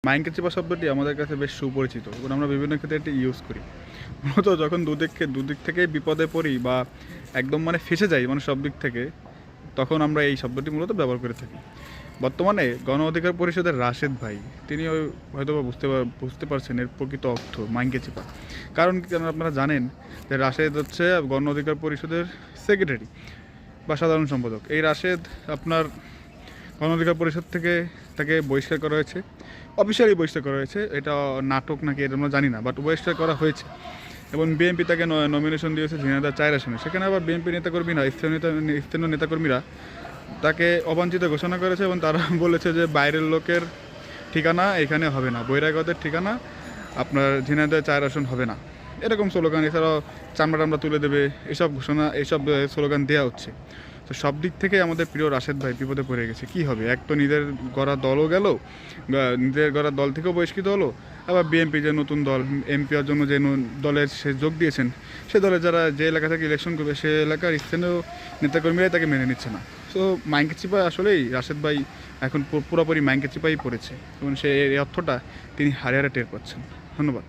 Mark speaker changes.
Speaker 1: মাইনকে চেপা শব্দটি আমাদের কাছে বেশ সুপরিচিত এবং আমরা বিভিন্ন ক্ষেত্রে এটি ইউজ করি। মূলত যখন দুদিক থেকে বিপদে পড়ি বা একদম ফেঁসে যাই সব দিক থেকে, তখন আমরা এই শব্দটি মূলত ব্যবহার করে থাকি। বর্তমানে গণ অধিকার পরিষদের রাশেদ ভাই তিনি হয়তো বা বুঝতে পারছেন এর প্রকৃত অর্থ মাইনকে চেপা। কারণ কি আপনারা জানেন যে রাশেদ হচ্ছে গণ অধিকার পরিষদের সেক্রেটারি বা সাধারণ সম্পাদক। এই রাশেদ আপনার গণ অধিকার পরিষদ থেকে তাকে বহিষ্কার করা হয়েছে, অফিসিয়ালি বহিষ্কার করা হয়েছে। এটা নাটক নাকি এটা আমরা জানি না, বাট বহিষ্কার করা হয়েছে। এবং বিএনপি তাকে নমিনেশন দিয়েছে ঝিনাইদহ 4 আসনে। সেখানে আবার বিএনপি নেতাকর্মীরা স্থানীয় নেতাকর্মীরা তাকে অবাঞ্ছিত ঘোষণা করেছে এবং তারা বলেছে যে বাইরের লোকের ঠিকানা এখানে হবে না, বহিরাগতের ঠিকানা আপনার ঝিনাইদহ 4 আসন হবে না, এরকম স্লোগান। এছাড়াও চামড়া টামড়া তুলে দেবে, এসব ঘোষণা, এইসব স্লোগান দেওয়া হচ্ছে। তো সব দিক থেকে আমাদের প্রিয় রাশেদ ভাই বিপদে পড়ে গেছে। কি হবে, এক তো নিজের গড়া দলও গেল, নিজের গড়া দল থেকেও বহিষ্কৃত হলো, আবার বিএনপি যে নতুন দল এমপি হওয়ার জন্য যে দলের সে যোগ দিয়েছেন, সে দলে যারা যে এলাকা থেকে ইলেকশন করবে সে এলাকার স্থানীয় নেতাকর্মীরাই তাকে মেনে নিচ্ছে না। সো মাইনকে চিপা আসলেই রাশেদ ভাই এখন পুরোপুরি মাইনকে চিপাই পড়েছে এবং সে এই অর্থটা তিনি হারে টের পাচ্ছেন। ধন্যবাদ।